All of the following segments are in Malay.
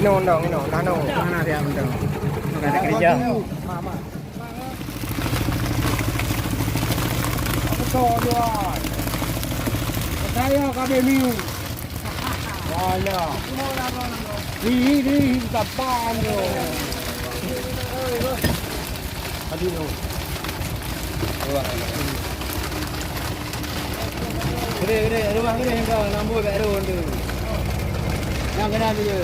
Minum dong, minum. Nano. Mana dia minum? Enggak ada kerja. Mama. Apa kau jual? Saya kami minum. Wala. Ini kapan yo? Adino. Gede, rumah gede kau lampu baru tu. Yang kena dia.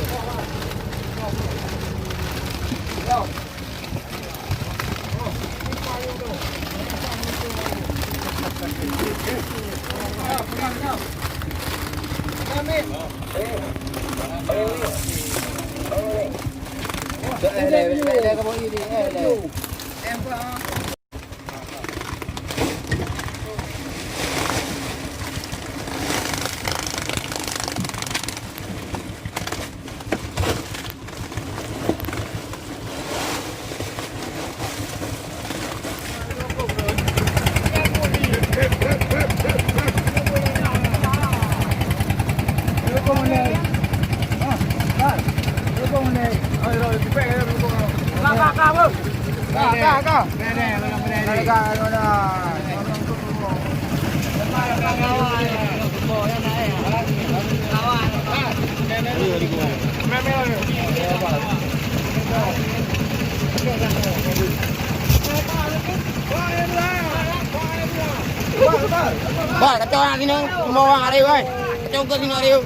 Ba, kacau nak sini. Semua orang ada oi. Kacau ke sini ada.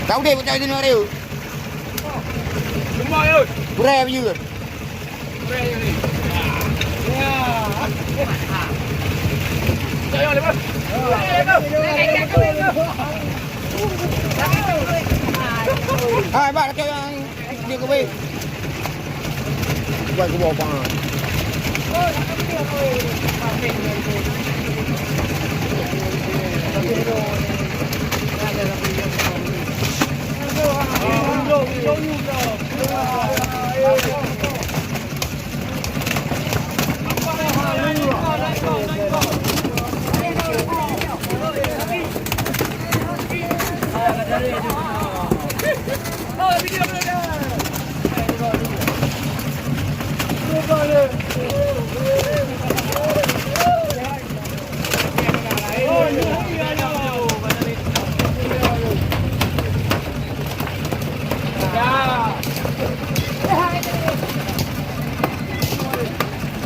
Tahu dia kacau sini ada. Semua oi. Berai apa juga? Berai ni. Ya. Jangan lepas. Hai, ba kacau yang dia ke baik. Buat ke bawah bang.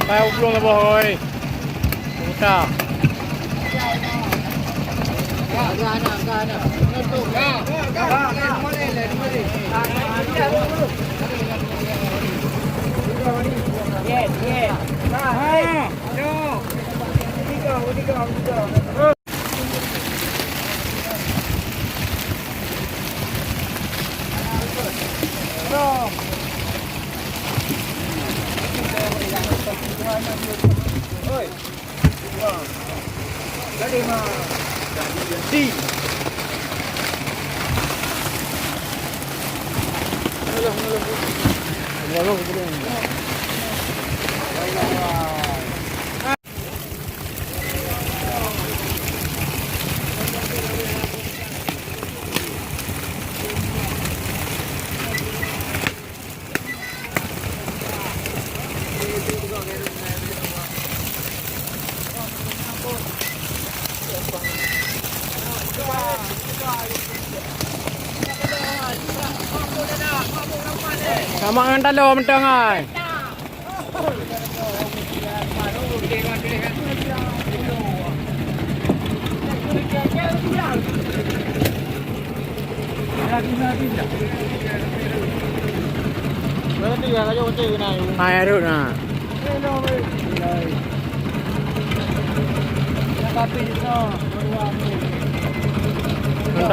Bay luôn rồi bồi. Chào. Oi. Jadi mah. Di. Halo, sama ngan talo mentang ai. Hai aduh nah. Memang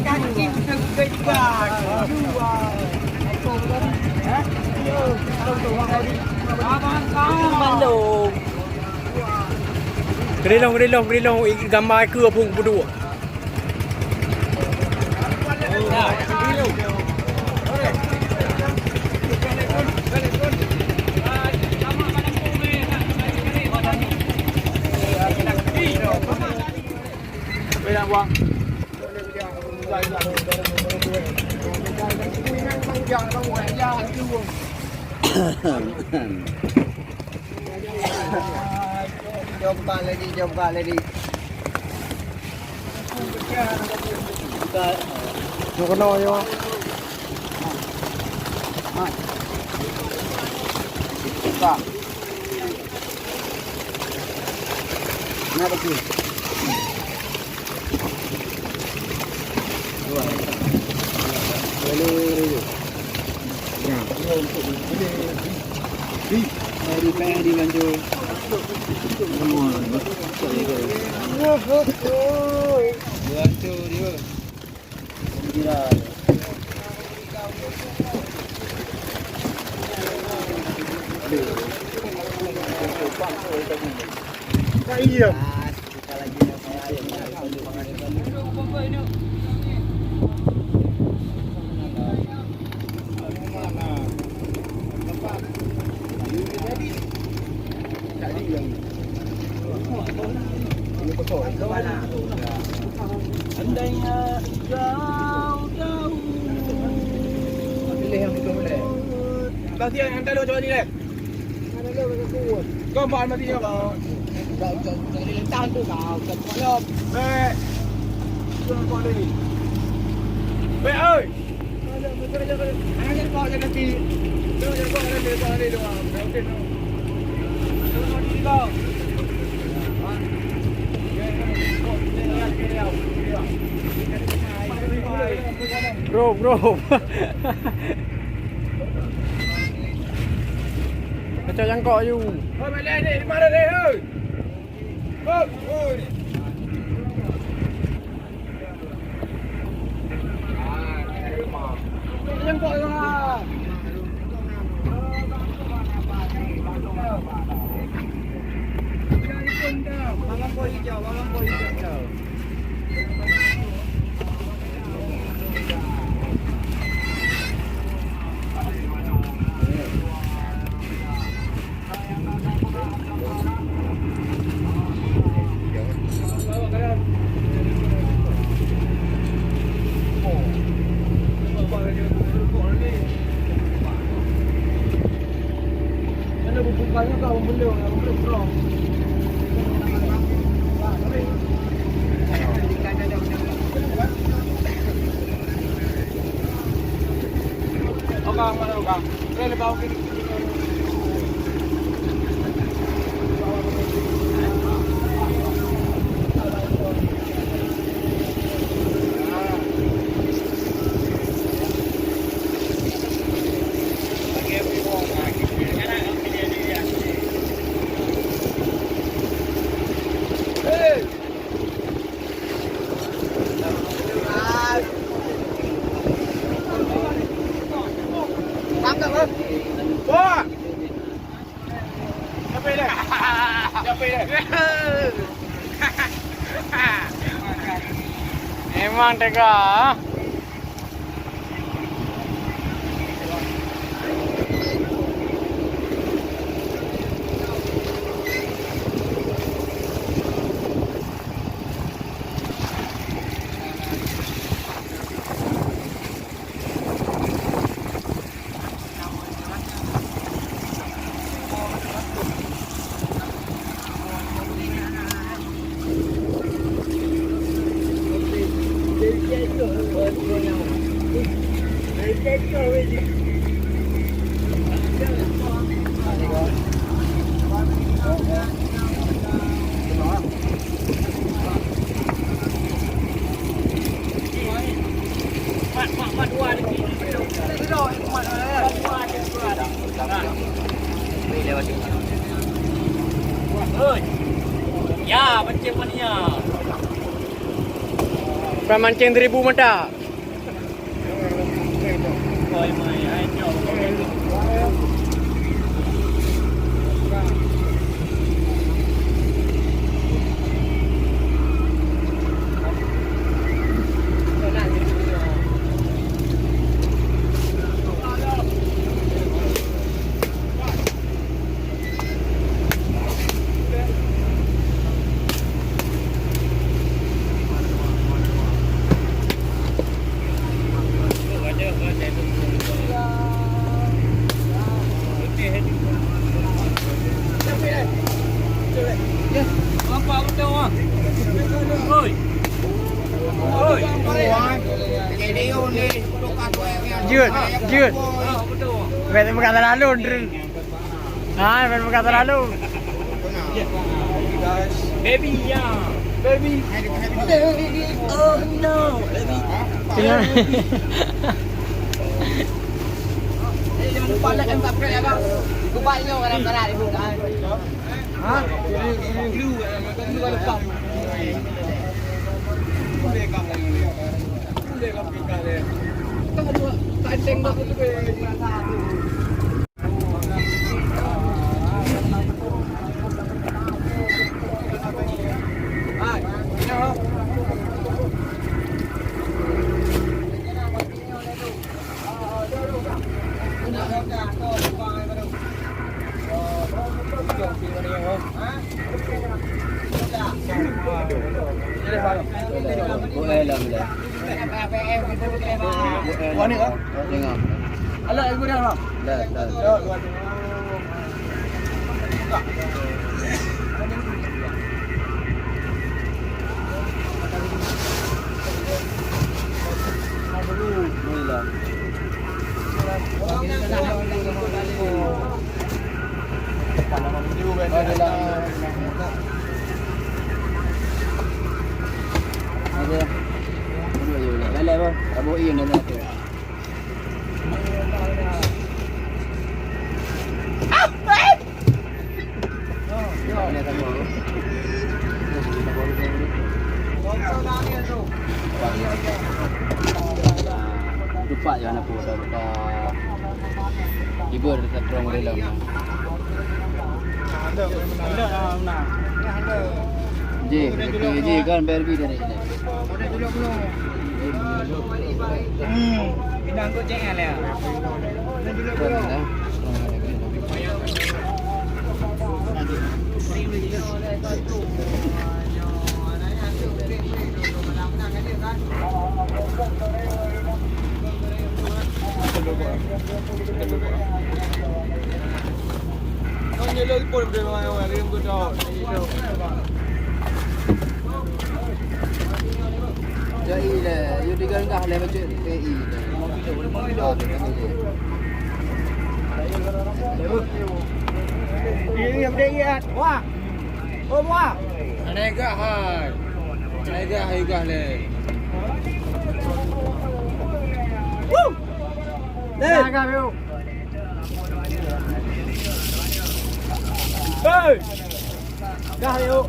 kaki sudah juga. Bandung. Gede long, gambar ke pun berdua. Buang. Coba lagi. Nó có nồi không? Coba. Kenapa sih? Di bantu. Bantu dia. Gila. Iya. Andainya kau tahu. Pilih yang itu boleh. Nanti yang anda coba ni leh. Ada lu kuat. Kau mau mati dia kau. Jangan lentang tu kau. Kau Be. Kau ni. Be oi. Ada kau jangan nanti. Jangan kau ada doang. Okey. Kau ni kau. Bro. Macam jangkok you. Oi, balik ni. Di mana ni? Oi. Oi. Jangkok lah. Malam boy hijau dah. Ada bubukanya kau belum belum. Bang. Boleh bawa ke Emang tega. Ya, mancing mania. Mancing 1000 mata. Koi mai ai Jut. Betul bukan terlalu, Dren. Ah, betul bukan terlalu. Baby, ya. Baby. Oh no, baby. Jangan. Jangan lupa like and subscribe ya bang. Kupat nyo kadang-kadang ibu kan. Ha? Glue, glue kalau pam. Boleh kah? Boleh kah kita le? Tak ada tanding dah tu ke merasa tu. Hai, ni ha. Boleh lah boleh. Wah ni kah? Tengok. Alah, ibu dia lah. Dah. Boleh. Ada. Boleh apa? Abu ini dah tu. Lupa jangan apa dah. Ibu ada terong dalam. J kan berbi dari ini. Bintang tu jangan lah. Kau nyelok pun berapa orang yang kau tahu. Jadi le, you tiga enggak le macam PI. Ini yang dia wah. Oh wah. Naik hai. Naik le. Woo. Dah kah, bro? Hey. Dah yuk.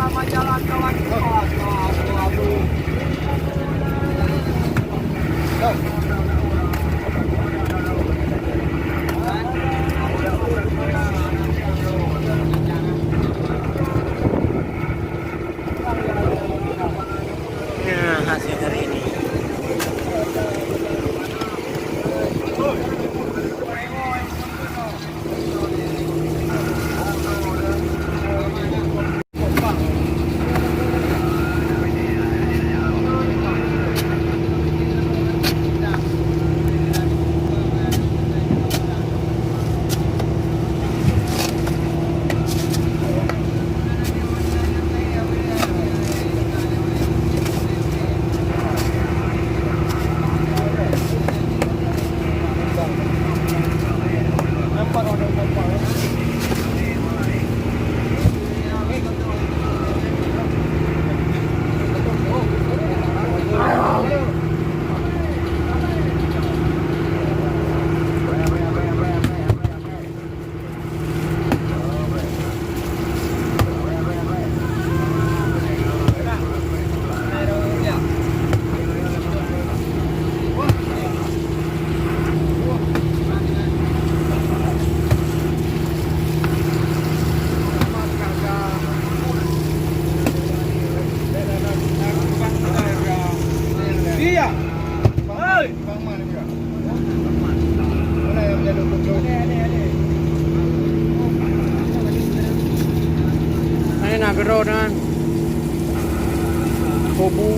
Majalah kawan-kawan. Oi. Bang mana juga? Mana yang jalur tu? Ada. Ayun na, garo na. Kubo.